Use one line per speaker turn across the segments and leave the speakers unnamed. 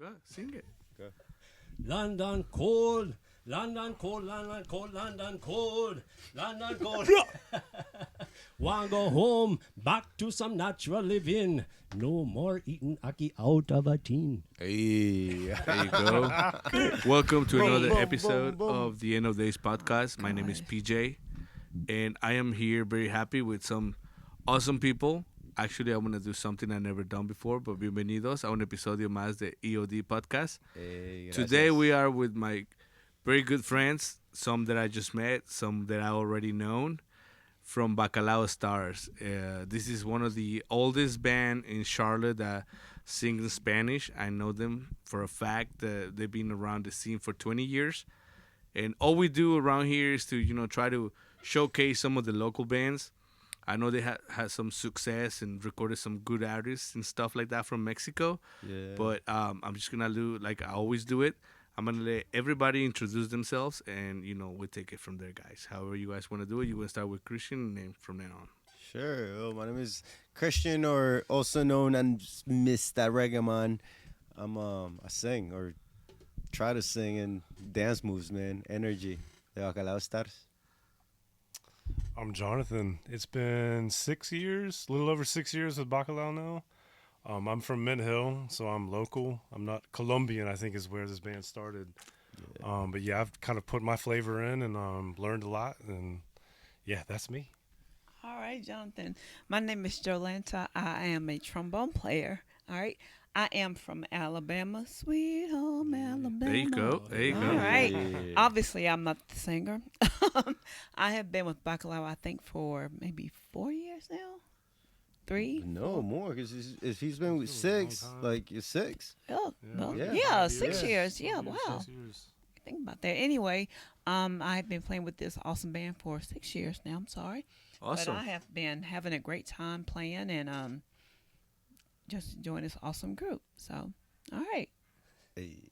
Go sing it.
Go.
London cold, London cold, London cold, London cold, London cold. Wanna go home, back to some natural living. No more eating ackee out of a tin.
Hey.
There you go. Welcome to another
boom,
episode
boom, boom.
of the End of Days podcast. My name is PJ, and I am here very happy with some awesome people. Actually, I'm gonna do something I've never done before, but bienvenidos a un episodio más de EOD podcast.
Hey,
Today we are with my very good friends, some that I just met, some that I already known, from Bacalao Stars. This is one of the oldest band in Charlotte that sings in Spanish. I know them for a fact that they've been around the scene for 20 years. And all we do around here is to, try to showcase some of the local bands. I know they had some success and recorded some good artists and stuff like that from Mexico.
Yeah.
But I'm just going to do like I always do it. I'm going to let everybody introduce themselves and, we'll take it from there, guys. However you guys want to do it. You want to start with Christian and from then on.
Sure. Well, my name is Christian, or also known as Mr. Regaman. I sing or try to sing and dance moves, man. Energy. De Bacalao Stars.
I'm Jonathan. It's been 6 years, a little over 6 years with Bacalao now. I'm from Mint Hill, so I'm local. I'm not Colombian, I think is where this band started.
Yeah.
But yeah, I've kind of put my flavor in and learned a lot. And yeah, that's me.
All right, Jonathan. My name is Jolanta. I am a trombone player. All right. I am from Alabama, sweet home Alabama.
There you go. There you
All
go.
right.
Yeah.
Obviously, I'm not the singer. I have been with Bacalao, I think, for maybe 4 years now. 3.
No, more. Because if he's been with
It's been a long
6,
time.
like, you're 6.
Oh, well,
Yeah.
yeah,
5
6 years. Yeah, wow.
6 years.
Think about that. Anyway, I've been playing with this awesome band for 6 years now. I'm sorry.
Awesome.
But I have been having a great time playing and just enjoying this awesome group. So, all right.
Hey.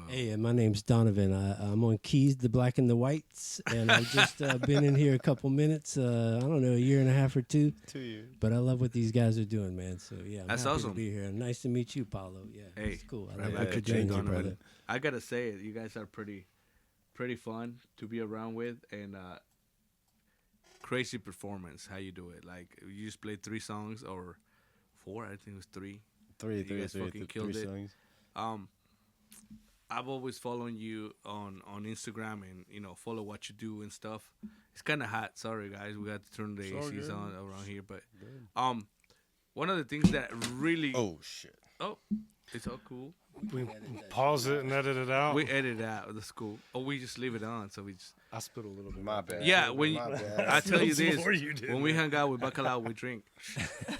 Hey, my name's Donovan. I'm on keys, the black and the whites, and I've just been in here a couple minutes. I don't know, a year and a half or two.
2 years.
But I love what these guys are doing, man. So yeah, I'm
That's
happy
awesome.
to be here. Nice to meet you, Paulo. Yeah,
Hey,
it's cool. I
right
like
back
what
at
you're
you,
doing,
Donovan.
brother.
I gotta say it. You guys are pretty fun to be around with, and crazy performance. How you do it? Like you just played 3 songs or 4? I think it was 3.
Three
You guys fucking killed
three
it.
songs.
I've always following you on Instagram and follow what you do and stuff. It's kind of hot. Sorry guys, we got to turn the
It's all
ACs
good.
on around here, but one of the things that really
Oh, shit.
it's all cool.
We pause it and edit it out.
We edit it out. That's cool. Or we just leave it on. So we just
I spit a little bit.
My bad.
yeah. When you,
My bad.
I tell you this,
Before you did
when we
that.
hung out with Bacalao, we drink.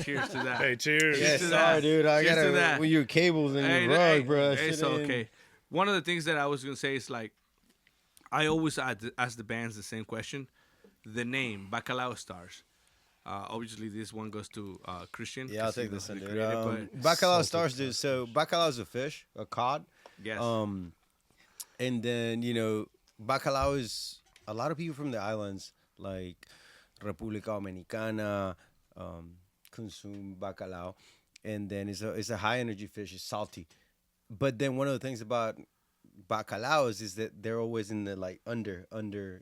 Cheers to that.
Hey, cheers.
Yeah,
to
sorry,
that.
dude. I
Cheers to
gotta
that.
with your cables and
Hey,
your rug, bro.
It's okay. One of the things that I was gonna say is like, I always ask the bands the same question. The name Bacalao Stars. Obviously, this one goes to Christian.
Yeah, I'll
'cause he's
take this
the
one, dude.
creator, but
Bacalao Stars, dude. So Bacalao is a fish, a cod.
yes,
And then Bacalao is a lot of people from the islands, like República Dominicana, consume bacalao, and then it's a high energy fish. It's salty, but then one of the things about bacalaos is that they're always in the like under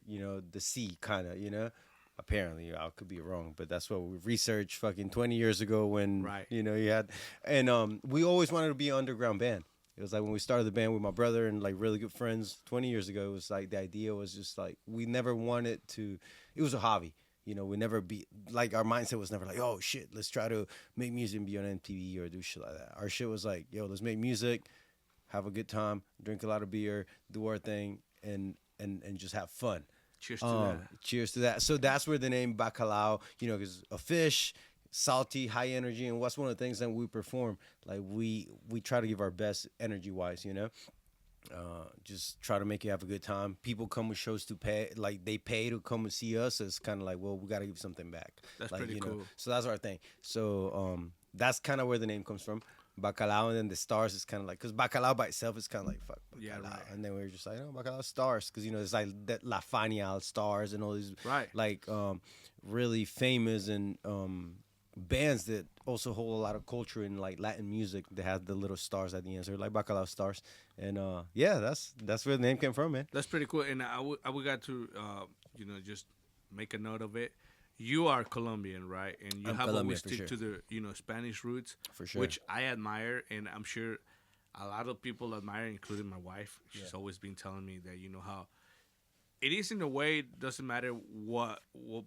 the sea kind of. Apparently, I could be wrong, but that's what we researched fucking 20 years ago when
Right.
you had, and we always wanted to be an underground band. It was like when we started the band with my brother and like really good friends 20 years ago. It was like the idea was just like we never wanted to. It was a hobby, We never be like our mindset was never like, oh shit, let's try to make music and be on MTV or do shit like that. Our shit was like, yo, let's make music, have a good time, drink a lot of beer, do our thing, and just have fun.
cheers to that.
Cheers to that. So that's where the name Bacalao, because a fish, salty, high energy, and what's one of the things that we perform? Like we try to give our best energy wise, just try to make you have a good time. People come with shows to pay, like they pay to come and see us. So it's kind of like, well, we got to give something back.
That's
like,
pretty cool.
So that's our thing. So that's kind of where the name comes from. Bacalao, and then the stars is kind of like, because bacalao by itself is kind of like, fuck bacalao.
Yeah, right.
And then we were just like, oh, bacalao stars, because, it's like that La Fania stars and all these,
Right.
like, really famous and bands that also hold a lot of culture in like Latin music. They have the little stars at the end, so they're like Bacalao stars. And yeah, that's where the name came from, man.
That's pretty cool. And I would got to, just make a note of it. You are Colombian, right? And you
I'm
have
Colombian,
always
for
stick
sure.
to the, Spanish roots,
For sure.
which I admire, and I'm sure a lot of people admire, including my wife. She's always been telling me that, how it is in a way. It doesn't matter what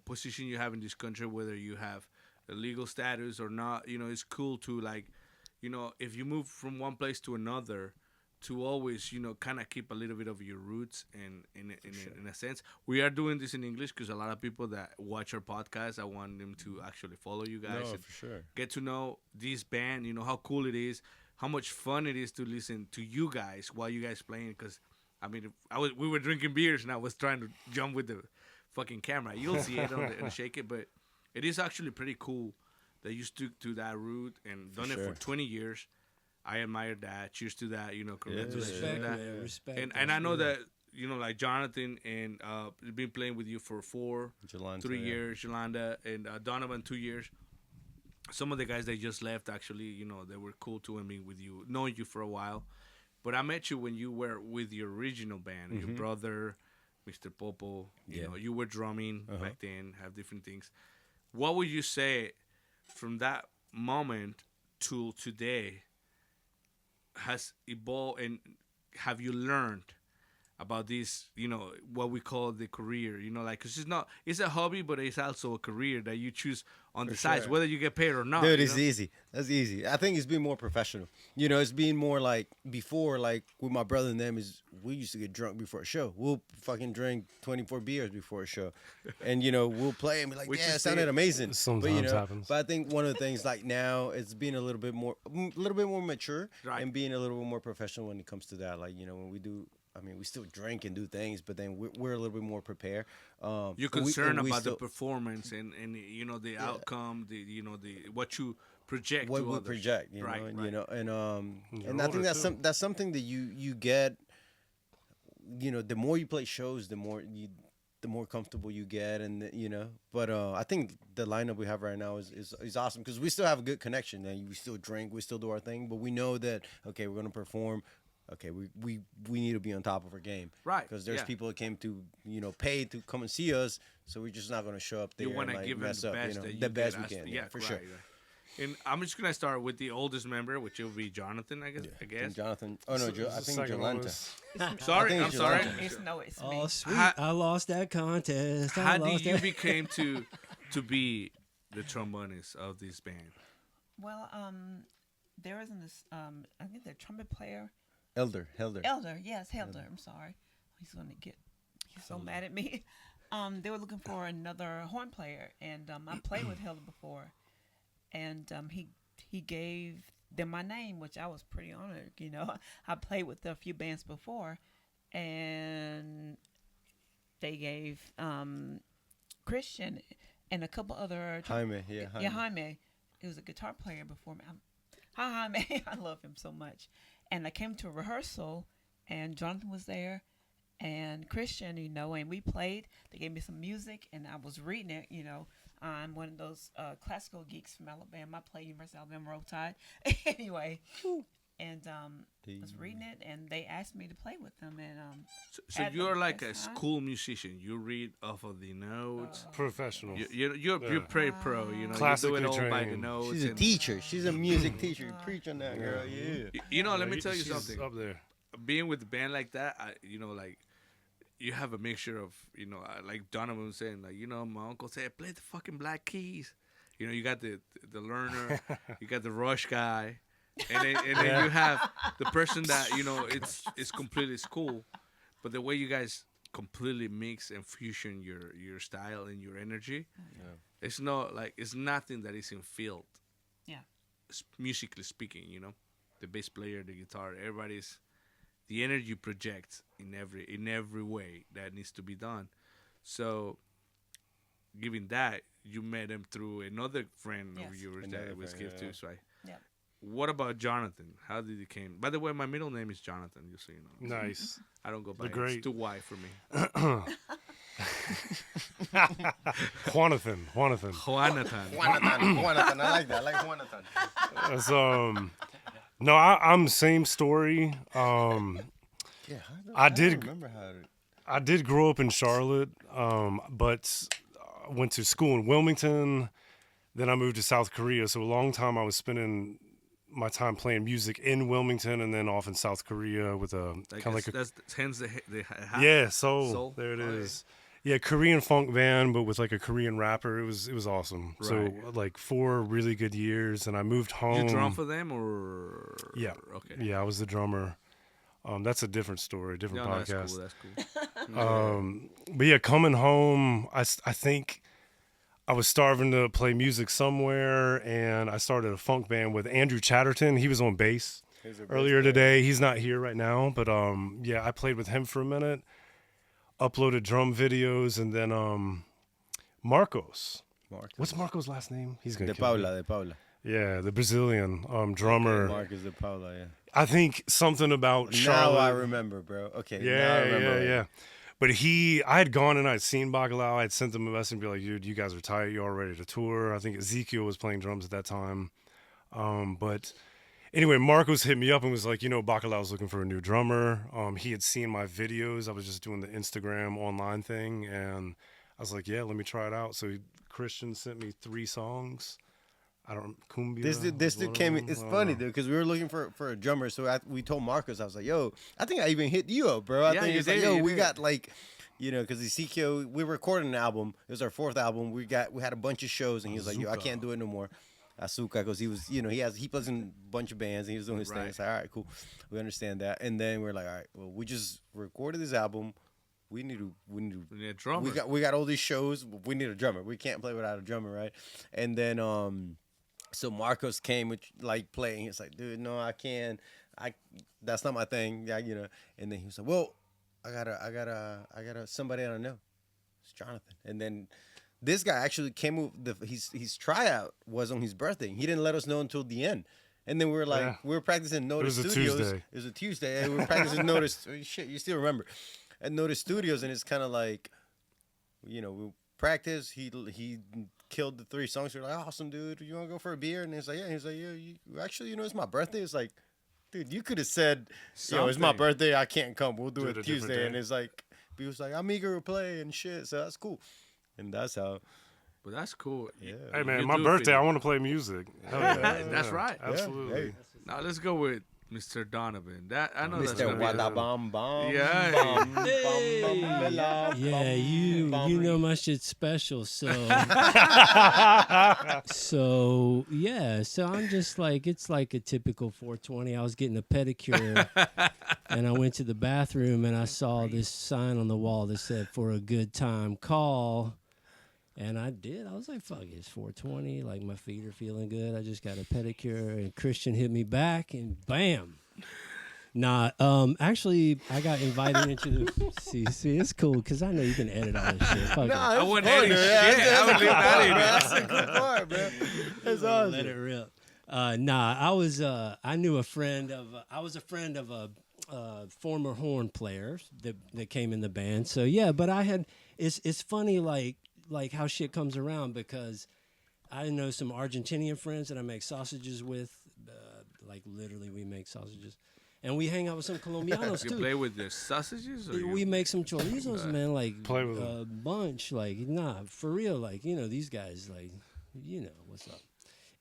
position you have in this country, whether you have a legal status or not. It's cool to, like, if you move from one place to another, to always, kind of keep a little bit of your roots. And in a sense, we are doing this in English because a lot of people that watch our podcast, I want them to actually follow you guys
No,
and
for sure.
get to know this band. How cool it is, how much fun it is to listen to you guys while you guys playing. Because I mean, we were drinking beers and I was trying to jump with the fucking camera. You'll see it on the Shake It, but it is actually pretty cool that you stuck to that route and done it
sure.
for 20 years. I admire that. Cheers to that. Congratulations
Respect,
to that.
man. Respect.
And I know that like Jonathan and been playing with you for 3 years. Yolanda and Donovan 2 years. Some of the guys that just left actually, they were cool too. I mean, with you, knowing you for a while. But I met you when you were with your original band, your brother, Mr. Popo. You were drumming back then, have different things. What would you say from that moment to today has evolved, and have you learned about this, what we call the career, like, because it's a hobby, but it's also a career that you choose on the sides,
sure.
whether you get paid or not.
Dude, it's easy. That's easy. I think it's been more professional. It's been more like before, like with my brother and them, is we used to get drunk before a show. We'll fucking drink 24 beers before a show. And, we'll play and be like,
Which
yeah,
is
it sounded amazing.
Sometimes happens.
But I think one of the things like now, it's being a little bit more mature
Right.
and being a little bit more professional when it comes to that. Like, when we do, I mean, we still drink and do things, but then we're a little bit more prepared.
You're concerned about the performance and the outcome, the what you project
what
to
we
others.
project,
right,
and
right.
and I think that's
older, too.
that's something that you get. The more you play shows, the more comfortable you get, and But I think the lineup we have right now is awesome because we still have a good connection, and we still drink, we still do our thing, but we know that okay, we're gonna perform. Okay, we need to be on top of our game,
Right,
Because there's
yeah.
people that came to pay to come and see us, so we're just not gonna show up there.
You want
and,
to
like,
give them
mess
the
up,
best that you
the best
can
we
ask-
can,
yeah,
for
right,
sure.
right. And I'm just gonna start with the oldest member, which will be Jonathan, I guess.
And Jonathan. Oh no, I
The
think
second one
Jolanta.
was-
Sorry,
think
I'm
it's
sorry.
Jolanta.
It's
Oh,
me.
sweet.
How-
I lost that contest.
How did you became to be the trombonist of this band?
Well, there isn't this. I think the trumpet player,
Elder.
Elder. Yes, Helder. I'm sorry. He's gonna get. He's so mad at me. They were looking for another horn player, and I played with Helder before, and he gave them my name, which I was pretty honored. I played with a few bands before, and they gave Christian and a couple other
Jaime, yeah, Jaime.
Jaime. He was a guitar player before me. Hi, Jaime. I love him so much. And I came to a rehearsal, and Jonathan was there, and Christian, and we played. They gave me some music, and I was reading it. I'm one of those classical geeks from Alabama. I play University of Alabama Roll Tide. Anyway, and I was reading it, and they asked me to play with them. And
So
at
you're
the
like a
best time.
school musician. You read off of the notes.
Professional.
You're pretty pro. You
Classically
do it all by the
trained.
notes.
She's a
and-
teacher. She's a music teacher. You preach on that, girl. Yeah.
Let me tell you
She's
something.
Up there.
Being with a band like that, like you have a mixture of, like Donovan was saying, like, my uncle said, play the fucking Black Keys. You got the learner, you got the Rush guy, and then you have the person that it's completely cool, but the way you guys completely mix and fusion your style and your energy, it's not like it's nothing that is in field.
Yeah.
Musically speaking, the bass player, the guitar, everybody's. The energy projects in every way that needs to be done. So, given that, you met him through another friend of
Yes.
yours
Another
that was
friend,
gift
yeah.
too. So,
Yep.
what about Jonathan? How did he came? By the way, my middle name is Jonathan. Just so you know,
Nice.
I don't go by.
The great.
It's too wide for me.
Juanathan.
Juanathan.
Juanathan. I like that. I like Juanathan.
So, no, I'm same story.
Yeah,
I
don't
did.
remember how.
I did grow up in Charlotte, but went to school in Wilmington. Then I moved to South Korea. So a long time I was spending my time playing music in Wilmington and then off in South Korea with a kind of like a
that's hence the hat.
yeah, Soul.
Soul?
There it
Oh, yeah.
is. Yeah, Korean funk band, but with like a Korean rapper. It was awesome. So
Right.
like 4 really good years, and I moved home.
You drum for them or
Yeah.
Okay.
Yeah, I was the drummer. That's a different story, different
No, that's
podcast.
cool. That's cool.
But yeah, coming home, I think I was starving to play music somewhere, and I started a funk band with Andrew Chatterton. He was on bass earlier today. He's not here right now, but yeah, I played with him for a minute, uploaded drum videos, and then Marcos. What's Marcos' last name? He's gonna
De
kill me.
Paula, De Paula.
Yeah, the Brazilian drummer.
Marcus De Paula, yeah.
I think something about Charlotte.
Now I remember, bro. Okay. now I
Yeah,
remember.
yeah. But I had gone and I'd seen Bacalao. I had sent them a message and be like, dude, you guys are tight. You're all ready to tour. I think Ezekiel was playing drums at that time. But anyway, Marcos hit me up and was like, Bacalao's looking for a new drummer. He had seen my videos. I was just doing the Instagram online thing. And I was like, yeah, let me try it out. So Christian sent me 3 songs. I don't Cumbia.
This
was
dude
one
came.
of them.
It's funny, dude, because we were looking for a drummer. So we told Marcos, I was like, "Yo, I think I even hit you up, bro." I
Yeah,
think
you
it's like,
did,
"Yo,
you
we
did.
got like, because Ezekiel, we recorded an album. It was our 4th album. We had a bunch of shows, and he was like, "Yo, I can't do it no more." Asuka, because he was, he plays in a bunch of bands, and he was doing his thing.
Right.
It's like, all right, cool, we understand that. And then we're like, all right, well, we just recorded this album. We need to.
We need a drummer.
We got all these shows. We need a drummer. We can't play without a drummer, right? And then so Marcos came with like playing. He's like, dude, no, I can't. That's not my thing. Yeah, And then he was like, well, I got somebody I don't know. It's Jonathan. And then this guy actually came with his tryout was on his birthday. He didn't let us know until the end. And then we were like,
Yeah.
we were practicing Notice
was a
Studios.
Tuesday.
It was a Tuesday. And we were practicing Notice. Shit, you still remember? At Notice Studios, and it's kind of like, we practice. He killed the 3 songs. We're like, awesome, dude. You want to go for a beer? And he's like, yeah. He's like, yeah. Actually, it's my birthday. It's like, dude, you could have said, it's my
Something.
birthday. I can't come. We'll do
Do
it
it a different
Tuesday.
day.
And it's like, he was like, I'm eager to play and shit. So that's cool. And that's how.
But that's cool.
Yeah.
Hey, man,
You
my
do
birthday,
feel-
I want to play music. Hell yeah.
That's
Yeah,
right.
Absolutely.
Hey.
Now let's go with Mr. Donovan. That I know that's
Mr.
gonna be the-
Wadabam Bam.
Yeah.
Bam, bam,
Hey.
bam, bam,
Yeah,
bam,
you
bam.
know my shit's special, so so I'm just like it's like a typical 420. I was getting a pedicure and I went to the bathroom and I saw this sign on the wall that said for a good time call. And I did. I was like, fuck it, it's 420. Like, my feet are feeling good. I just got a pedicure. And Christian hit me back, and bam. Nah, actually, I got invited into the... See, it's cool, because I know you can edit all this shit. Fuck it.
Nah,
I
that's
wouldn't
fun,
edit
dude.
shit.
That's
I would
a
leave
good
that
part,
in
bro.
there.
That's a good part, bro. That's awesome.
Let it rip. Nah, I was I knew a friend of I was a friend of a former horn player that came in the band. So yeah, but I had it's funny like how shit comes around because I know some Argentinian friends that I make sausages with. Like literally, we make sausages, and we hang out with some Colombianos
You
too.
play with the sausages? Or
We make some chorizos, man. Like
Play with
a bunch. Like for real. Like these guys. Like what's up.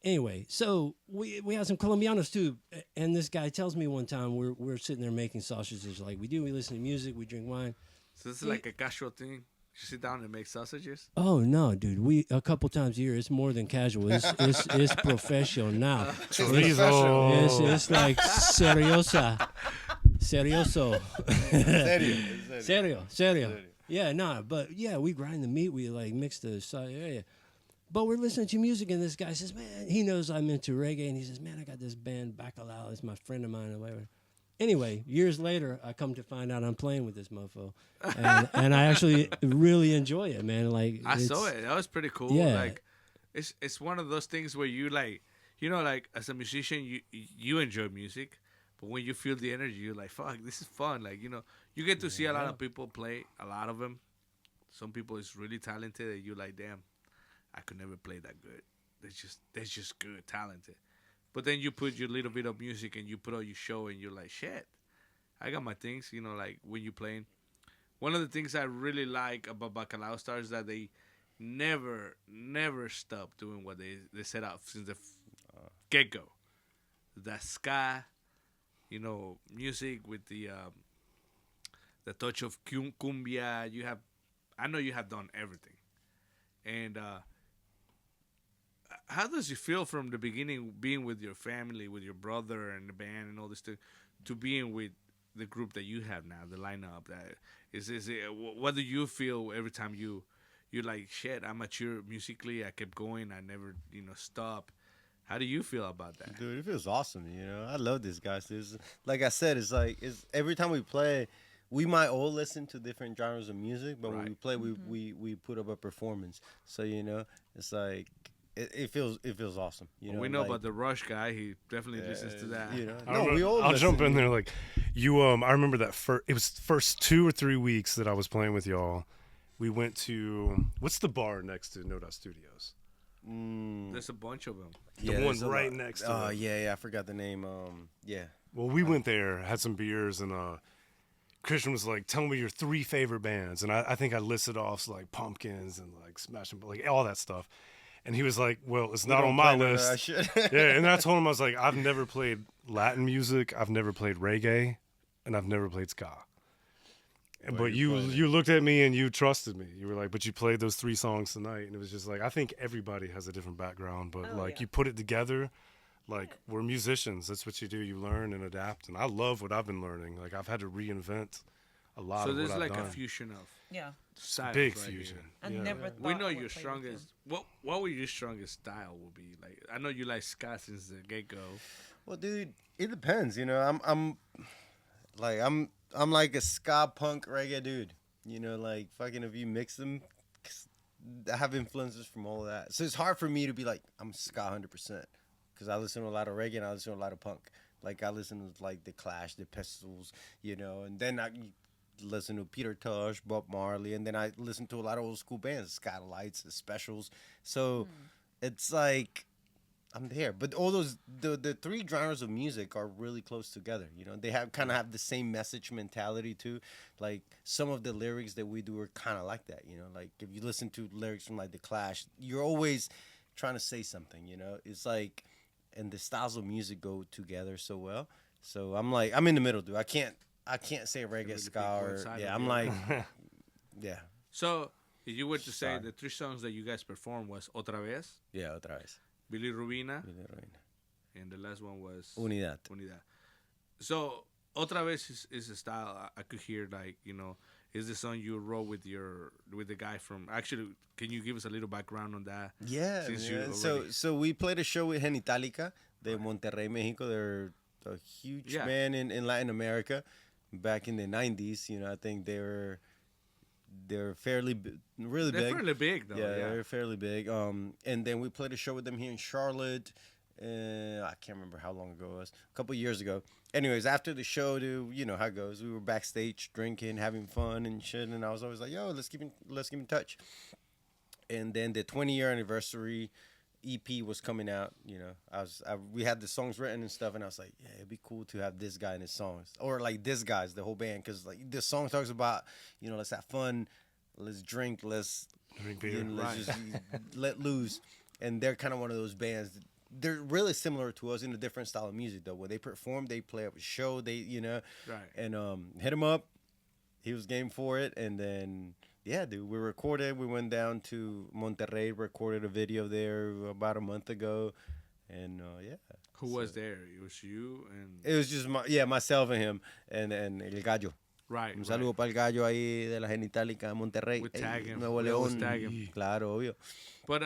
Anyway, so we have some Colombianos too, and this guy tells me one time we're sitting there making sausages like we do. We listen to music, we drink wine.
So this is like a casual thing. You sit down and make sausages?
Oh no, dude! We a couple times a year. It's more than casual. It's professional now.
Chorizo.
It's like serioso. Serio. Yeah, nah, but yeah, we grind the meat. We like mix the yeah. But we're listening to music, and this guy says, "Man, he knows I'm into reggae," and he says, "Man, I got this band Bacalao. It's my friend of mine or whatever." Anyway, years later, I come to find out I'm playing with this mofo, and I actually really enjoy it, man. Like
I saw it. That was pretty cool.
Yeah.
Like, it's one of those things where you like, like as a musician, you enjoy music, but when you feel the energy, you're like, fuck, this is fun. Like, you get to see a lot of people play, a lot of them. Some people is really talented, and you like, damn, I could never play that good. They're just good, talented. But then you put your little bit of music and you put on your show, and you're like, shit, I got my things. Like when you're playing. One of the things I really like about Bacalao Stars is that they never stop doing what they set out since the get go. That ska, music with the touch of cumbia. I know you have done everything. And how does it feel from the beginning, being with your family, with your brother and the band and all this stuff, to being with the group that you have now, the lineup? What do you feel every time you're like, shit, I'm mature musically, I kept going, I never stop? How do you feel about that?
Dude, it feels awesome. I love this guys. Like I said, it's every time we play, we might all listen to different genres of music, but when we play, we put up a performance. So it's like it feels awesome.
We know about the Rush guy. He definitely listens to that.
I'll jump in there. Like you, I remember that it was the first 2 or 3 weeks that I was playing with y'all. We went to what's the bar next to No Doubt Studios?
There's a bunch of them.
The one right next to it.
Yeah, I forgot the name. Yeah.
Well, we went there, had some beers, and Christian was like, "Tell me your 3 favorite bands," and I think I listed off like Pumpkins and like Smashing, like all that stuff. And he was like, "Well, it's not on my list." Yeah, and then I told him, I was like, "I've never played Latin music, I've never played reggae, and I've never played ska." But you looked at me and you trusted me. You were like, "But you played those 3 songs tonight," and it was just like, I think everybody has a different background, but you put it together. Like we're musicians. That's what you do. You learn and adapt. And I love what I've been learning. Like I've had to reinvent a lot of what I've done.
So there's like a fusion of styles,
big
right
fusion.
I never thought
we know
I would
your
play
strongest. What would your strongest style will be? Like I know you like ska since the get go.
Well, dude, it depends. I'm like a ska punk reggae dude. Like fucking if you mix them, I have influences from all of that. So it's hard for me to be like I'm ska 100%. Because I listen to a lot of reggae and I listen to a lot of punk. Like I listen to like the Clash, the Pistols, and then I listen to Peter Tosh, Bob Marley, and then I listen to a lot of old school bands, Skylights, the Specials. So it's like I'm there. But all those the 3 genres of music are really close together. They kind of have the same message mentality too. Like some of the lyrics that we do are kind of like that. Like if you listen to lyrics from like the Clash, you're always trying to say something. It's like. And the styles of music go together so well. So I'm in the middle, dude. I can't say reggae, ska, or I'm like, yeah.
So if you were to say the 3 songs that you guys performed was Otra Vez,
Otra Vez,
Billy Rubina, and the last one was
Unidad.
So Otra Vez is a style I could hear, like is the song you wrote with the guy from? Actually, can you give us a little background on that?
Yeah, so we played a show with Genitalica de Monterrey, Mexico. They're a huge band in Latin America back in the 90s. I think they're fairly really big.
They're fairly big though.
Yeah, they're fairly big. And then we played a show with them here in Charlotte. I can't remember how long ago it was. A couple years ago. Anyways, after the show, dude, you know how it goes. We were backstage drinking, having fun and shit, and I was always like, "Yo, let's keep in touch." And then the 20-year anniversary EP was coming out. We had the songs written and stuff, and I was like, "Yeah, it'd be cool to have this guy in his songs, or like this guy's the whole band, because like the song talks about, let's have fun, let's drink, let's
drink beer,
let's just let loose." And they're kind of one of those bands. They're really similar to us in a different style of music, though. When they perform, they play up a show. And hit him up. He was game for it, and then dude, we recorded. We went down to Monterrey, recorded a video there about a month ago, and
Who was there? It was you and.
It was just myself and him and El Gallo.
Right.
Un saludo para el Gallo ahí de la Genitalica Monterrey.
We tag him.
Nuevo
We always
León.
tag him.
Claro, obvio.
But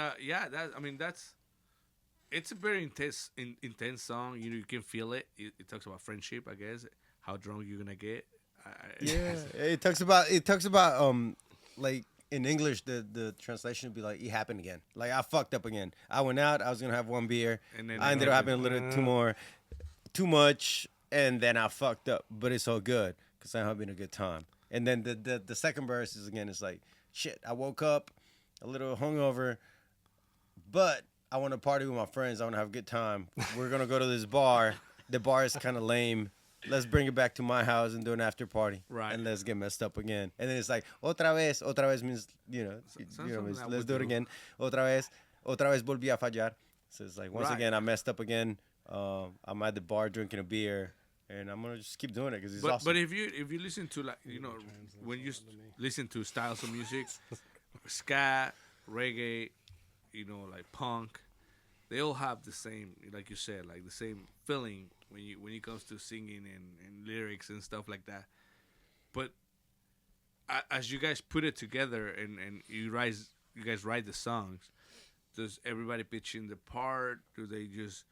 it's a very intense song. You can feel it. It talks about friendship, I guess. How drunk you're gonna get.
It talks about like in English the translation would be like, it happened again. Like I fucked up again. I went out, I was gonna have one beer, and then I ended up having a little too much, and then I fucked up. But it's all good because I'm having a good time. And then the second verse is again, it's like, shit, I woke up a little hungover, but I want to party with my friends. I want to have a good time. We're gonna go to this bar. The bar is kind of lame. Let's bring it back to my house and do an after party.
Right.
And let's get messed up again. And then it's like, otra vez. Otra vez means,
something
means,
I
let's
would
do it
do.
again. Otra vez. Otra vez volví a fallar. So it's like, once
Right.
again, I messed up again. I'm at the bar drinking a beer. And I'm going to just keep doing it because it's
But
awesome.
but if you listen to like when you listen to styles of music, ska, reggae, like punk, they all have the same, like you said, like the same feeling when it comes to singing and lyrics and stuff like that. But as you guys put it together and you guys write the songs, does everybody pitch in the part? Do they just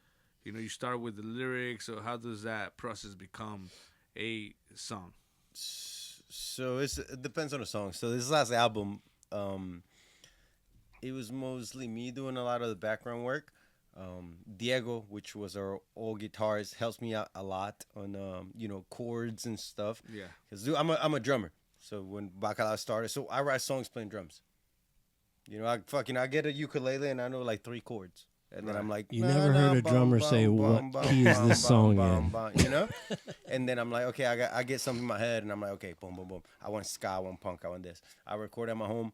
you start with the lyrics, or how does that process become a song?
So it depends on the song. So this last album, it was mostly me doing a lot of the background work. Diego, which was our old guitarist, helps me out a lot on chords and stuff.
Yeah.
Cause I'm a drummer. So when Bacalao started, so I write songs playing drums. I get a ukulele and I know like 3 chords. And then I'm like,
You never heard a drummer say, "What key is this song in?"
And then I'm like, okay, I get something in my head, and I'm like, okay, boom, boom, boom. I want ska, I want punk, I want this. I record at my home.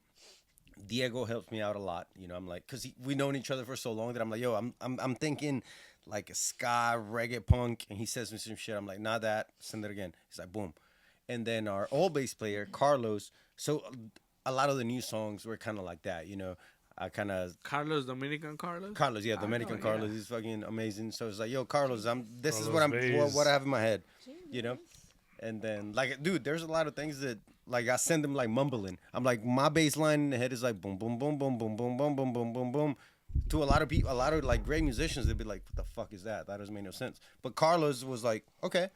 Diego helps me out a lot. I'm like, cause we known each other for so long that I'm like, yo, I'm thinking like a ska, reggae, punk, and he says me some shit. I'm like, not that. Send it again. He's like, boom. And then our old bass player, Carlos. So a lot of the new songs were kind of like that. I kind of
Dominican Carlos.
Carlos, yeah, Dominican
know,
Carlos,
yeah.
he's fucking amazing. So it's like, yo, Carlos, this is
Carlos
what
Bays.
what I have in my head, And then like, dude, there's a lot of things that like I send him like mumbling. I'm like, my bass line in the head is like boom, boom, boom, boom, boom, boom, boom, boom, boom, boom, boom. To a lot of people, a lot of like great musicians, they'd be like, what the fuck is that? That doesn't make no sense. But Carlos was like, okay,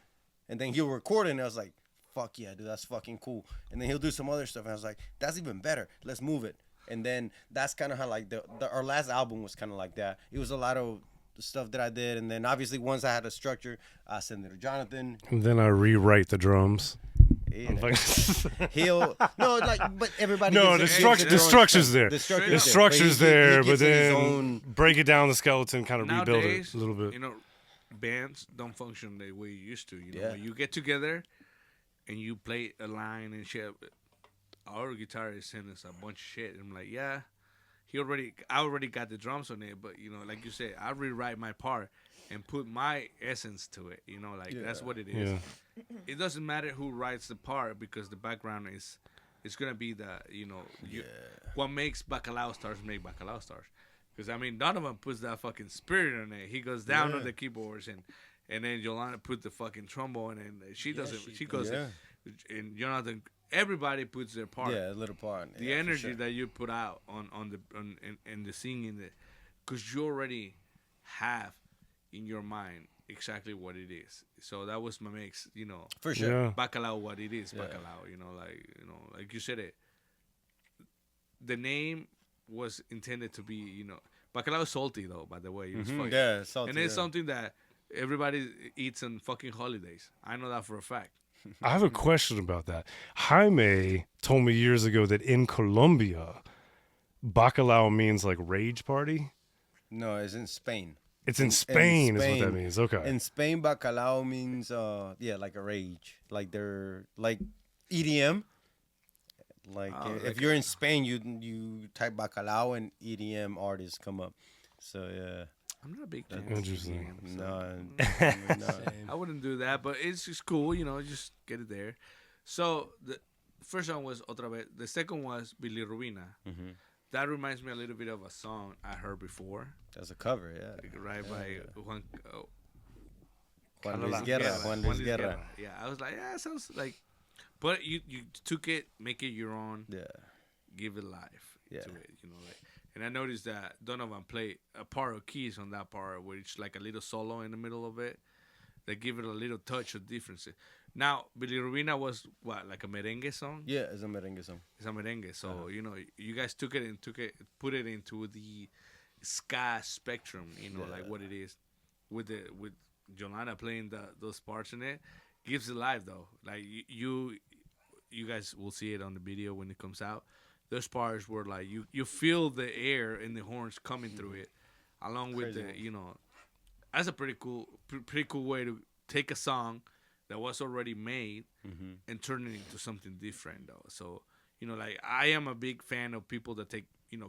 and then he'll record it, and I was like, fuck yeah, dude, that's fucking cool. And then he'll do some other stuff, and I was like, that's even better. Let's move it. And then that's kind of how like our last album was kind of like that. It was a lot of stuff that I did, and then obviously once I had a structure, I sent it to Jonathan.
And then I rewrite the drums.
Yeah.
I'm like-
But everybody.
No,
gives
the
their own
structure's
stuff.
there.
The structure's
The structure's
But he
there, but
gives it his
then
own-
break it down the skeleton, kind of rebuild
Nowadays,
it a little bit.
bands don't function the way you used to.
Yeah.
When you get together and you play a line and shit. Our guitarist sent us a bunch of shit. And I'm like, yeah, I already got the drums on it, but like you said, I rewrite my part and put my essence to it. That's what it is.
Yeah.
It doesn't matter who writes the part because the background is gonna be the what makes Bacalao Stars make Bacalao Stars. Because Donovan puts that fucking spirit on it. He goes down on the keyboards and then Yolanda put the fucking trombone and she doesn't. She goes and Jonathan. Everybody puts their part.
Yeah, a little part.
The
Yeah, for
energy
sure.
that you put out on the singing, because you already have in your mind exactly what it is. So that was what makes
For sure.
Yeah.
Bacalao what it is.
Yeah.
Bacalao, like you said it. The name was intended to be Bacalao is salty though. By the way, it's fucking,
Yeah, salty,
and it's
yeah.
something that everybody eats on fucking holidays. I know that for a fact.
I have a question about that. Jaime told me years ago that in Colombia, bacalao means like rage party.
No, it's in Spain.
It's in Spain, is what that
Spain-
means. Okay.
In Spain, bacalao means like a rage, like they're like EDM. Like if you're in Spain, you type bacalao and EDM artists come up. So yeah,
I'm not a big fan.
Interesting.
no.
I wouldn't do that, but it's just cool, just get it there. So the first one was Otra Vez. The second was Billy Rubina.
Mm-hmm.
That reminds me a little bit of a song I heard before,
That's a cover, yeah.
right by Juan.
Juan Luis
Carlos
Guerra. Juan Luis Guerra.
Yeah, I was like, yeah, it sounds like, but you took it, make it your own,
Yeah.
give it life
Yeah.
to it, And I noticed that Donovan played a part of keys on that part, where it's like a little solo in the middle of it. They give it a little touch of difference. Now, Billy Rubina was what, like a merengue song?
Yeah, it's a merengue song.
It's a merengue. So, you guys took it and put it into the ska spectrum, like what it is. With Jolana playing those parts in it. Gives it life, though. Like, you guys will see it on the video when it comes out. there's parts where like you feel the air and the horns coming through it, along with
Crazy
the
one.
that's a pretty cool way to take a song that was already made and turn it into something different though. So like I am a big fan of people that take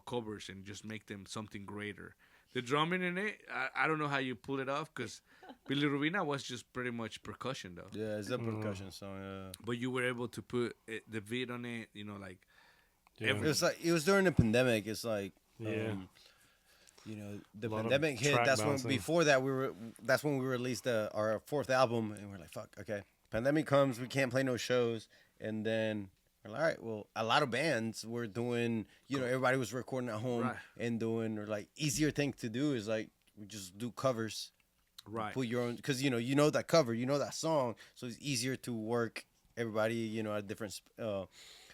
covers and just make them something greater. The drumming in it, I don't know how you pull it off because Billy Rubina was just pretty much percussion though.
Yeah, it's a percussion song. Yeah.
But you were able to put the beat on it, like
Yeah.
It was like it was during the pandemic. It's like,
Yeah.
The
A lot of
pandemic hit.
track
That's when
bouncing.
before that that's when we released our fourth album, and we're like, fuck, okay. Pandemic comes, we can't play no shows, and then we're like, all right, well, a lot of bands were doing, everybody was recording at home
Right.
and doing, or like easier thing to do is like we just do covers,
right.
put your own, because you know that cover, you know that song, so it's easier to work everybody, at different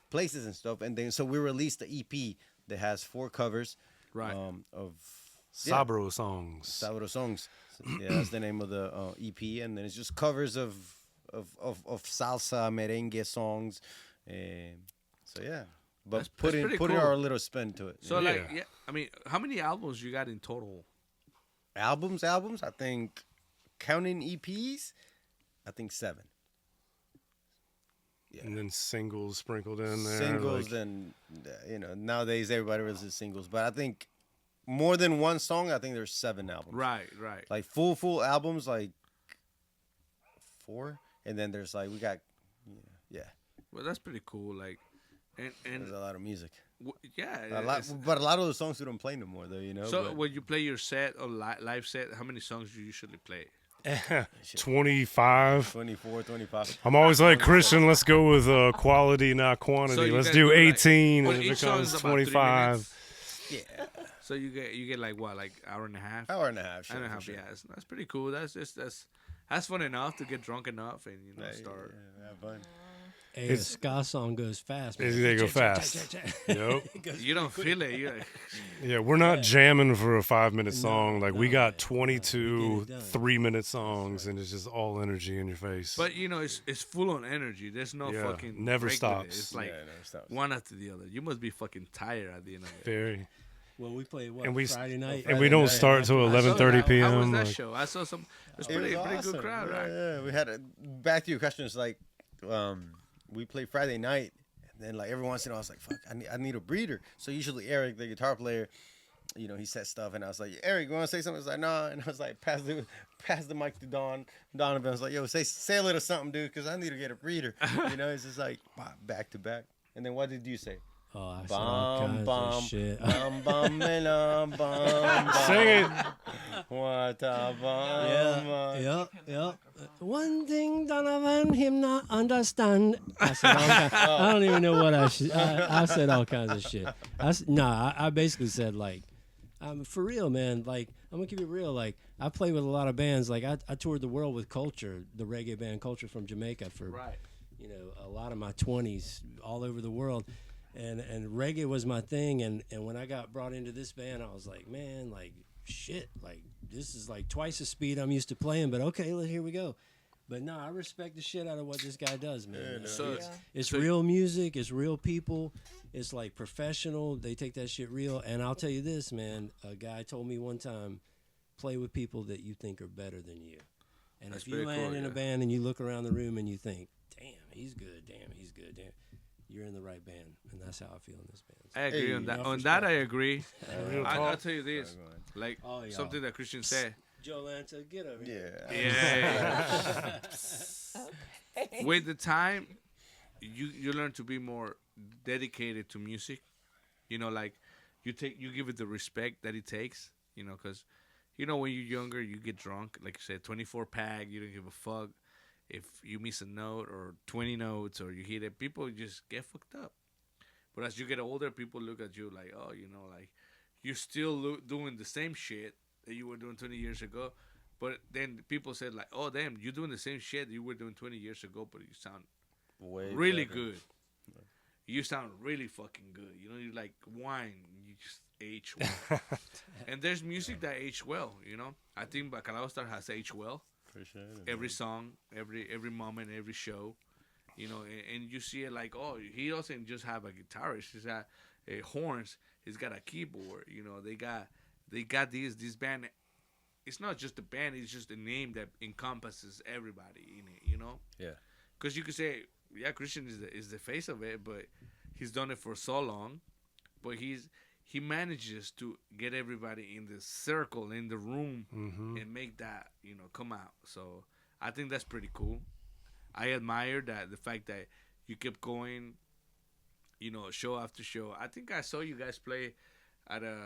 places and stuff, and then so we released the EP that has 4 covers,
Right.
of
Sabro songs.
Sabro songs. Yeah, that's the name of the EP, and then it's just covers of salsa merengue songs, and so yeah. But
That's
putting
pretty
putting
cool.
our little spin to it.
So
Yeah.
like, yeah, I mean, how many albums you got in total?
Albums. I think counting EPs, I think 7.
And then singles sprinkled in there.
Singles,
like-
and nowadays everybody releases singles, but I think more than one song. I think there's 7 albums.
Right.
Like full albums, like 4, and then there's like we got, yeah,
Well, that's pretty cool. Like, and
there's a lot of music.
yeah,
A lot,
it's-
but a lot of those songs we don't play no more, though.
So
but
when you play your set or live set, how many songs do you usually play?
25.
24, 25.
I'm always like, Christian, let's go with quality, not quantity.
So you
let's
guys
do
do, like-
18
well,
and it
each song
becomes
is about 3
25.
minutes.
Yeah,
So you get like what, like hour and a half?
hour and a half.
Hour and a half. Yeah, that's pretty cool. That's fun enough to get drunk enough and start.
Yeah, have fun.
Hey, a ska song goes fast. man.
They go fast. Yep.
It goes
You don't feel it.
Yeah, we're not jamming for a 5-minute song. Like, we
no,
got
man.
22
We get it done.
3-minute songs, and it's just all energy in your face.
But it's full on energy. There's no
Yeah,
fucking
never
break with it.
stops.
It's like
Yeah, never stops.
one after the other. You must be fucking tired at the end of it.
very.
Well, we played what,
And we
Friday night?
And we don't start until
I saw
11:30
that.
p.m.
How was that
like-
show? I saw some. It was
It
pretty
was
good
awesome.
crowd,
Yeah,
right?
yeah. We had back to your question. It's like, we played Friday night, and then like every once in a while, I was like, "Fuck, I need a breather." So usually Eric, the guitar player, he said stuff, and I was like, "Eric, you want to say something?" He's like, "Nah," and I was like, "Pass the mic to Donovan." I was like, "Yo, say a little something, dude, because I need to get a breather." It's just like back to back. And then what did you say?
Oh, I said all kinds of shit.
bum, bum, bum, bum.
Sing it.
What a bum.
Yep. One thing Donovan him not understand. I said all kinds. I don't even know what I said all kinds of shit. I basically said like, for real, man. Like I'm gonna keep it real. Like I play with a lot of bands. Like I toured the world with Culture, the reggae band Culture from Jamaica for
Right.
a lot of my 20s all over the world. And reggae was my thing, and when I got brought into this band, I was like, man, like shit, like this is like twice the speed I'm used to playing, but okay, here we go. But no, I respect the shit out of what this guy does, man.
So
It's
so-
real music, it's real people, it's like professional. They take that shit real, and I'll tell you this, man. A guy told me one time, play with people that you think are better than you. And
That's
if you
pretty
land
cool,
in a
yeah.
band and you look around the room and you think, damn, he's good, damn, you're in the right band, and that's how I feel in this band.
I agree on that.
enough
On that, I
respect.
agree.
Real
I'll
talk.
tell you this, like
Oh, yeah.
something that Christian said.
Joe Lanta, get over here.
Yeah.
Yeah. With the time, you learn to be more dedicated to music. Like you give it the respect that it takes. Because when you're younger, you get drunk. Like you said, 24 pack, you don't give a fuck if you miss a note or 20 notes or you hit it. People just get fucked up. But as you get older, people look at you like, oh, like you're still doing the same shit that you were doing 20 years ago. But then people said like, oh, damn, you're doing the same shit you were doing 20 years ago, but you sound
Way
really
better.
good. You sound really fucking good. You like wine. You just age well. And there's music that age well. I think Bacalao Star has aged well.
For sure.
Every song, every moment, every show. And you see it like, oh, he doesn't just have a guitarist. horns. He's got a keyboard. You know, they got this band. It's not just a band. It's just a name that encompasses everybody in it. You know.
Yeah.
Because you could say, yeah, Christian is the face of it, but he's done it for so long. But he manages to get everybody in the circle in the room and make that come out. So I think that's pretty cool. I admire that the fact that you kept going, show after show. I think I saw you guys play at a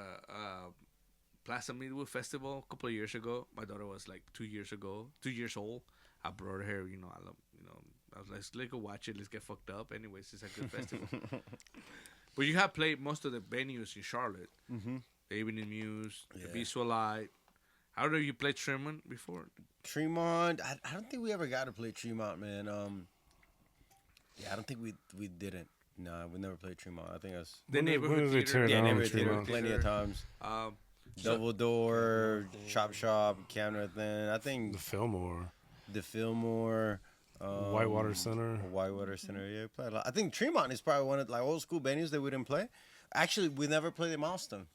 Plaza Midwood Festival a couple of years ago. My daughter was like 2 years old. I brought her. I was like, let's go watch it. Let's get fucked up. Anyways, it's a good festival. But you have played most of the venues in Charlotte.
Mm-hmm.
The Evening Muse,
Yeah.
the Visualite. How do you play Tremont before?
Tremont. I don't think we ever got to play Tremont, man. Yeah, I don't think we didn't. No, we never played Tremont. I think that's
The
When did
neighborhood
they
theater.
tear it
yeah,
down,
never theater
Tremont?
plenty of times. Double Door, Chop Shop, Camden. I
The
think
Fillmore,
the Fillmore,
Whitewater Center.
Whitewater Center. Yeah, we played a lot. I think Tremont is probably one of like old school venues that we didn't play. Actually, we never played in Milestone.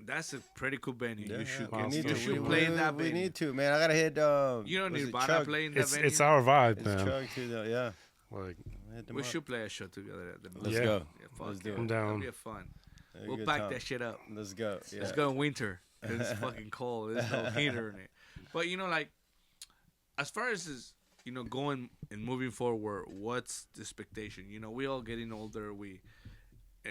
That's a pretty cool venue.
Yeah,
you should,
yeah.
get-
you
we-
should
we-
play in that
We
venue.
need to, man. I gotta hit.
You know
was it
Nirvana
Chug?
playing that venue?
It's our vibe,
It's
man.
Chug too, though. Yeah.
Like,
Hit them
We
up.
should play a show together at the
Let's
Yeah.
go.
Yeah, fuck
Let's do
yeah.
it.
I'm
That'll
down.
be fun.
Have a
We'll
good
pack
time.
that shit up.
Let's go. Yeah.
Let's go in winter. 'Cause it's fucking cold. There's no heater in it. But like, as far as this, going and moving forward, what's the expectation? We all getting older. We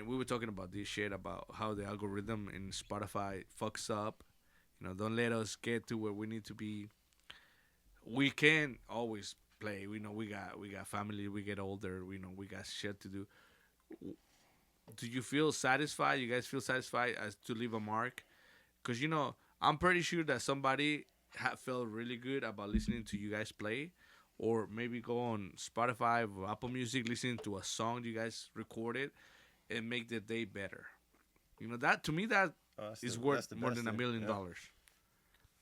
were talking about this shit about how the algorithm in Spotify fucks up. Don't let us get to where we need to be. We can always play. We know we got family. We get older. We know we got shit to do. Do you feel satisfied? You guys feel satisfied as to leave a mark? Because I'm pretty sure that somebody felt really good about listening to you guys play, or maybe go on Spotify or Apple Music, listening to a song you guys recorded, and make the day better. That to me that
Oh, that's
is
the-
worth
that's the
more
best
than $1
thing.
million.
Yeah.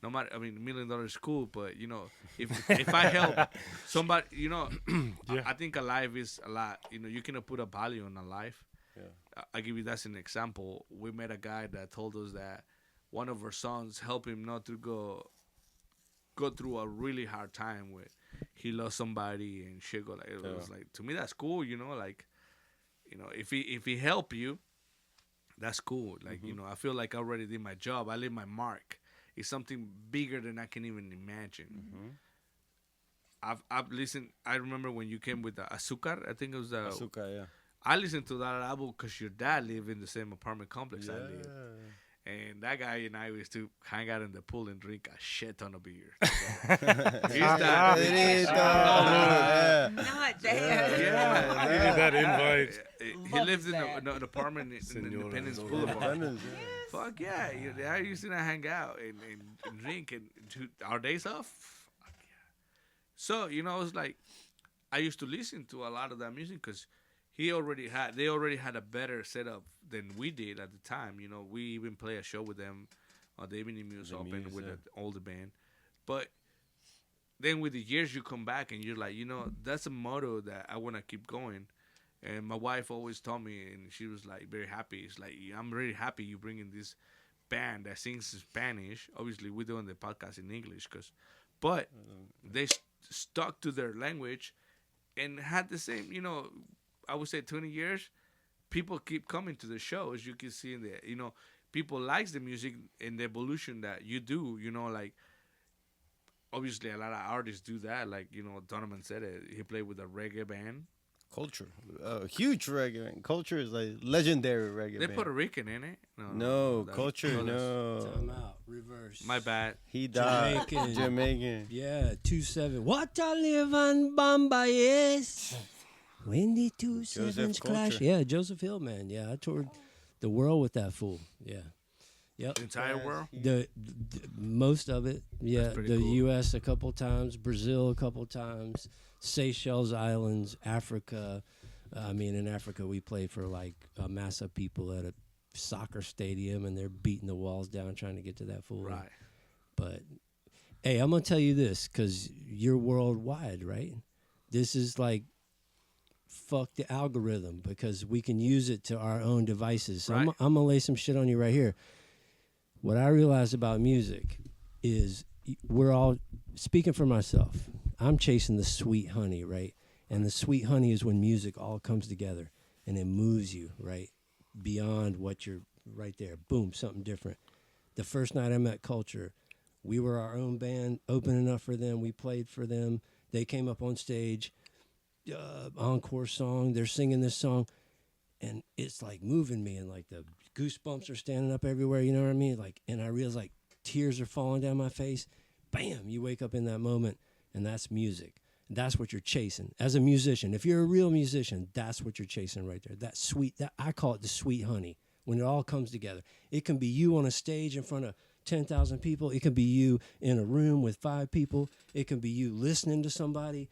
No matter, $1 million is cool, but if I help somebody,
Yeah.
I think a life is a lot. You cannot put a value on a life.
Yeah.
I give you that as an example. We met a guy that told us that one of our songs helped him not to go through a really hard time where he lost somebody and shit. It was like, to me that's cool. If he help you, that's cool. Like I feel like I already did my job. I leave my mark. It's something bigger than I can even imagine. I've listened. I remember when you came with the Azúcar. I think it was the.
Azúcar, yeah.
I listened to that album because your dad lived in the same apartment complex I live. And that guy and I used to hang out in the pool and drink a shit ton of beer. He's that.
It is, yeah.
Not there.
Yeah.
I needed that invite.
He
Love
lived in
that.
an apartment in
Senora
Independence
is
Boulevard.
Independence, yeah.
Fuck yeah. I used to hang out and drink and our days off. Fuck yeah. So, I was like, I used to listen to a lot of that music because they already had a better setup than we did at the time. We even play a show with them on the Evening Muse
The
open
Muse,
with
yeah.
an older band. But then with the years you come back and you're like, that's a motto that I want to keep going. And my wife always told me, and she was like very happy. It's like, I'm really happy you bringing this band that sings in Spanish. Obviously, we're doing the podcast in English, but they stuck to their language and had the same, I would say 20 years. People keep coming to the shows. You can see in there, people likes the music and the evolution that you do. Like obviously a lot of artists do that. Like Donovan said it. He played with a reggae band.
Culture. Huge reggae band. Culture is like legendary reggae
They
band.
Puerto Rican in it.
No,
that-
Culture,
that's-
no.
Time out. Reverse.
My bad.
He died.
Jamaican.
Jamaican.
Yeah, 2-7. What a live on Bamba is. When the 2
Joseph
sevens clash.
Culture.
Yeah, Joseph Hill, man. Yeah, I toured the world with that fool. Yeah. Yep.
The entire world.
The most of it. Yeah.
pretty
The
cool.
U.S. a couple times, Brazil a couple times, Seychelles Islands, Africa. In Africa we played for like a mass of people at a soccer stadium, and they're beating the walls down trying to get to that fool.
Right.
But hey, I'm gonna tell you this because you're worldwide, right? This is like fuck the algorithm because we can use it to our own devices. So
Right.
I'm gonna lay some shit on you right here. What I realized about music is we're all speaking for myself. I'm chasing the sweet honey, right? And the sweet honey is when music all comes together and it moves you, right? Beyond what you're right there. Boom, something different. The first night I met Culture, we were our own band, opening up for them. We played for them. They came up on stage, encore song. They're singing this song, and it's like moving me, and like the goosebumps are standing up everywhere. You know what I mean? Like, and I realize like tears are falling down my face. Bam! You wake up in that moment, and that's music. That's what you're chasing as a musician. If you're a real musician, that's what you're chasing right there. That sweet, that I call it the sweet honey. When it all comes together, it can be you on a stage in front of 10,000 people. It can be you in a room with 5 people. It can be you listening to somebody.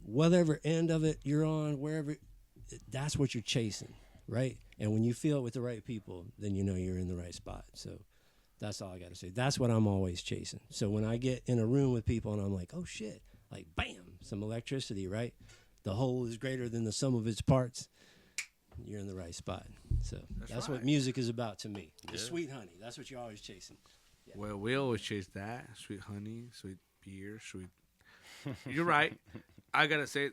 Whatever end of it you're on, wherever, that's what you're chasing, right? And when you feel it with the right people, then you know you're in the right spot. So that's all I got to say. That's what I'm always chasing. So when I get in a room with people and I'm like, oh shit, like bam, some electricity, right? The whole is greater than the sum of its parts. You're in the right spot. So that's what
right.
music is about to me. The sweet honey. That's what you're always chasing.
Well, we always chase that sweet honey, sweet beer, sweet. You're right. I gotta say,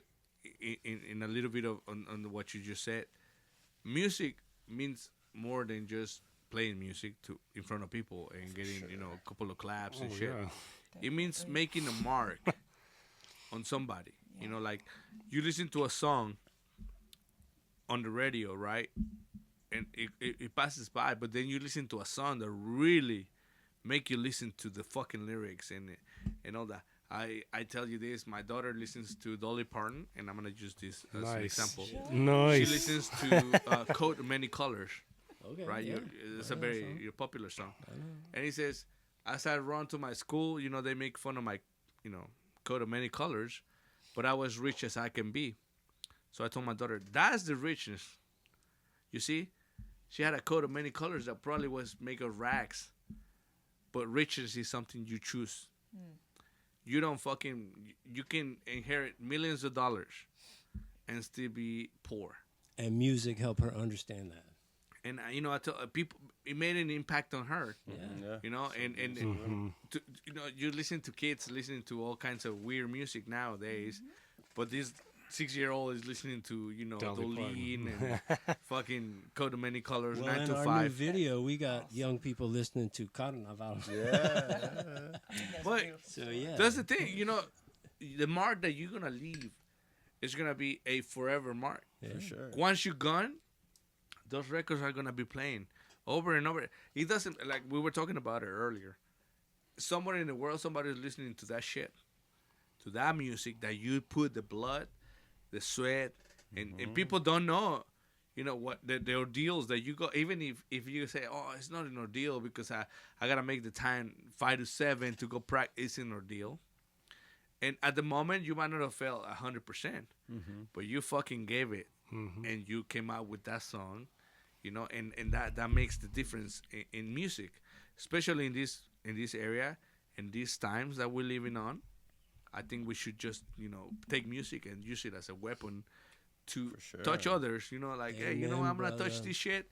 in a little bit of on what you just said, music means more than just playing music to in front of people and getting a couple of claps and shit.
Yeah.
It means making a mark on somebody. You know, like you listen to a song on the radio, right? And it passes by, but then you listen to a song that really make you listen to the fucking lyrics and all that. I tell you this, my daughter listens to Dolly Parton, and I'm gonna use this as an example.
Nice.
She listens to Coat of Many Colors,
Okay.
right?
Yeah.
It's a very popular song. And he says, as I run to my school, they make fun of my, coat of many colors, but I was rich as I can be. So I told my daughter, that's the richness. You see? She had a coat of many colors that probably was made of rags. But riches is something you choose. You don't you can inherit millions of dollars and still be poor.
And music helped her understand that.
And I tell people, it made an impact on her.
Yeah.
And you listen to kids listening to all kinds of weird music nowadays, but this 6-year-old is listening to
Dolly
Dolene and fucking Coat of Many Colors,
Well,
9
in
to
our
5.
new video, we got young people listening to Carnaval.
Yeah.
But
So yeah,
that's the thing, the mark that you're gonna leave is gonna be a forever mark.
For sure.
Once you're gone, those records are gonna be playing over and over. It doesn't, like we were talking about it earlier. Somewhere in the world, somebody is listening to that shit, to that music that you put the blood, the sweat, and people don't know, what the ordeals that you go. Even if you say, oh, it's not an ordeal because I gotta make the time 5 to 7 to go practice. It's an ordeal. And at the moment, you might not have felt 100%, but you fucking gave it, and you came out with that song, and that makes the difference in music, especially in this area, in these times that we're living on. I think we should just take music and use it as a weapon to touch others. Like, hey,
Amen,
I'm gonna touch
brother.
this shit.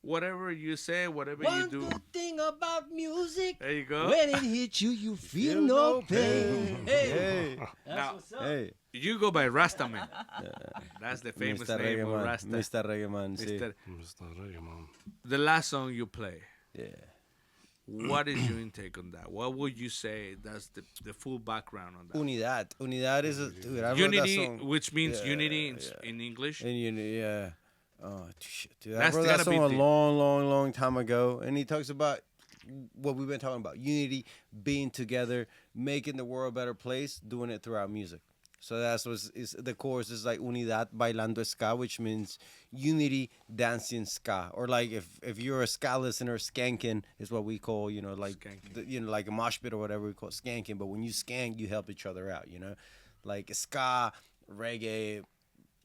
Whatever you say, whatever
one
you do.
good thing about music,
There you go.
when it hits you, you feel no pain. Hey,
Hey.
that's
Now-
what's up.
Hey.
You go by Rastaman. That's the famous
Mr.
name of
Reggaeman.
Rasta.
Mr. Reggaeman. Sí.
Mr.
Mr. Reggaeman.
The last song you play.
Yeah.
What is your intake on that? What would you say that's the full background on that?
Unidad. Unidad is dude. I wrote
Unity,
that song.
which means
Yeah,
unity
yeah.
in English.
And yeah. Oh shit, dude. I
That's
wrote that
gotta be
song a
the-
long time ago, and he talks about what we've been talking about: unity, being together, making the world a better place, doing it throughout music. So that's what is the chorus is like Unidad bailando ska, which means unity dancing ska, or like if you're a ska listener, skanking is what we call like
Skanking.
like a mosh pit or whatever we call skanking. But when you skank, you help each other out. Like ska, reggae.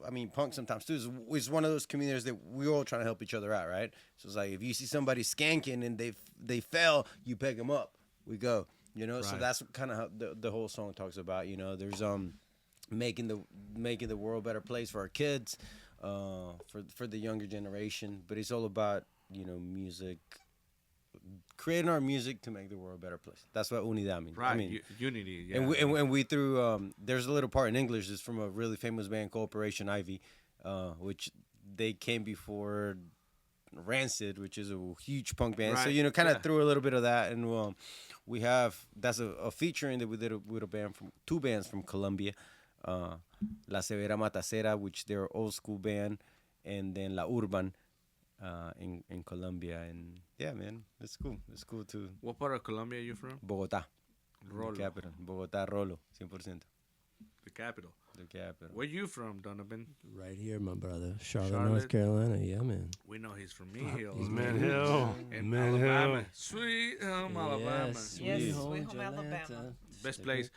I mean, punk sometimes too is one of those communities that we're all trying to help each other out, right? So it's like if you see somebody skanking and they fell, you pick them up. We go, So
Right.
that's kind of how the whole song talks about. There's making the world a better place for our kids, for the younger generation. But it's all about music, creating our music to make the world a better place. That's what unidad means.
Right.
I mean,
Unity. Yeah.
and we threw there's a little part in English. It's from a really famous band called Operation Ivy, which they came before Rancid, which is a huge punk band. So
Right,
kind of
yeah.
threw a little bit of that, and we have that's a featuring that we did with a band from two bands from Colombia, La Severa Matacera, which they're an old school band, and then La Urban, in Colombia. And yeah, man, it's cool. It's cool too.
What part of Colombia are you from?
Bogotá,
Rolo,
the capital. Bogotá, Rolo, 100%.
the capital.
The capital.
Where you from, Donovan?
Right here, my brother. Charlotte,
Charlotte.
North Carolina. Yeah, man.
We know he's from Mee Hills.
He's
Man
Mint
Hill.
in
Man
Alabama.
Hill.
Sweet home, Alabama.
Yes,
Yes,
sweet
sweet home
Atlanta.
Alabama.
Best place.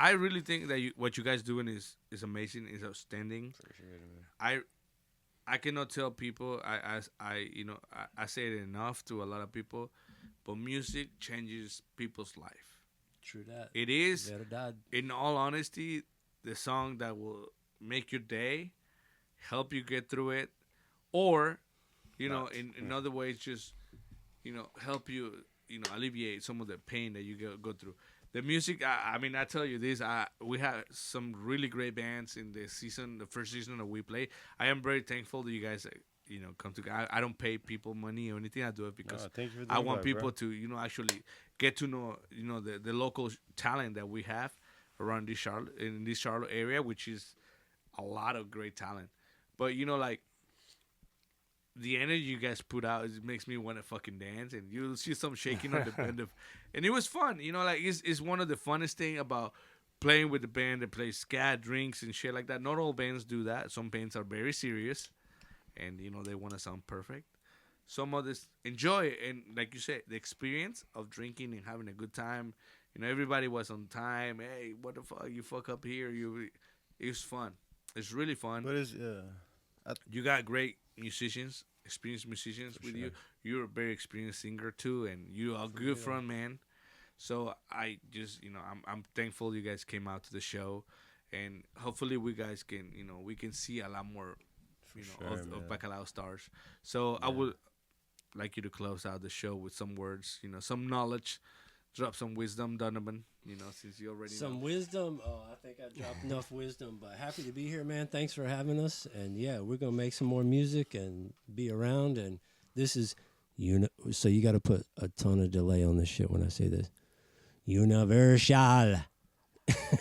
I really think that what you guys doing is amazing. Is outstanding. I cannot tell people. I say it enough to a lot of people, but music changes people's life.
True that.
It is,
Verdad.
in all honesty, the song that will make your day, help you get through it, or, in other ways, just, help you, alleviate some of the pain that you go through. The music, I mean, I tell you this, we had some really great bands in the first season that we played. I am very thankful that you guys, come together. I don't pay people money or anything. I do it because
Thank you for the
I want
invite,
people
bro.
to, actually get to know, the local talent that we have around in this Charlotte area, which is a lot of great talent. But, like, the energy you guys put out makes me want to fucking dance, and you'll see some shaking on the band and it was fun. Like it's one of the funnest thing about playing with the band that plays ska, drinks, and shit like that. Not all bands do that. Some bands are very serious, and they want to sound perfect. Some others enjoy it, and like you said, the experience of drinking and having a good time. Everybody was on time. Hey, what the fuck? You fuck up here. It was fun. It's really fun.
But it's
You got great musicians, experienced musicians with you. You're a very experienced singer too, and you are a good front man. So I just, I'm thankful you guys came out to the show, and hopefully we guys can, we can see a lot more, of Bacalao stars. So I would like you to close out the show with some words, some knowledge, drop some wisdom, Donovan. Since you already
Some
know.
wisdom. Oh, I think I dropped enough wisdom, but happy to be here, man. Thanks for having us. And yeah, we're going to make some more music and be around. And this is, so you got to put a ton of delay on this shit when I say this. Universal.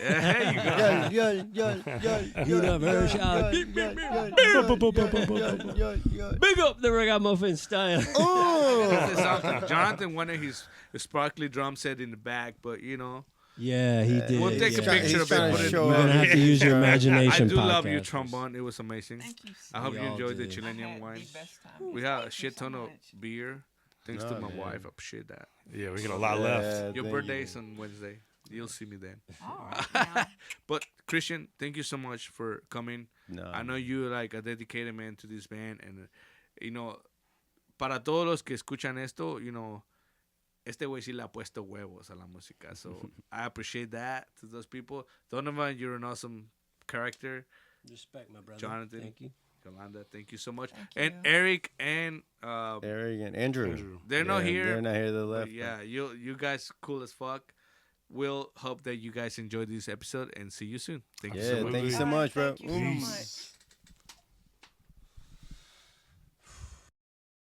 Yeah, you go.
Universal. Big up the ragamuffin style.
This is something. Jonathan wanted his sparkly drum set in the back, but
Yeah, he did.
we'll take a
yeah.
picture of it.
trying to
Put it.
show
You're going to have to use your
I
imagination.
do love your
podcasters.
trombone. It was amazing.
Thank you.
I hope
We
you
all
enjoyed the
did.
Chilean
I had
wine.
the best time.
We had a
Thank
shit
you so
ton of
much.
beer. Thanks to
Oh,
my
man.
wife. I appreciate that.
Yeah, we got a lot left.
Your birthday is on Wednesday. You'll see me then.
All right, now.
But Christian, thank you so much for coming.
No,
I know you're like a dedicated man to this band, and para todos los que escuchan esto, este güey sí le ha puesto huevos a la música. So I appreciate that to those people. Donovan, you're an awesome character.
Respect, my brother.
Jonathan.
Thank you.
Yolanda, thank you so much.
Thank
And
you.
Eric and
Eric and Andrew.
they're not
Yeah,
here.
They're not here. They
but
left.
yeah, you guys cool as fuck. We'll hope that you guys enjoyed this episode and see you soon. Thank you so
Yeah,
much.
thank you so
All right,
much, bro.
Thank you so
Mm.
much.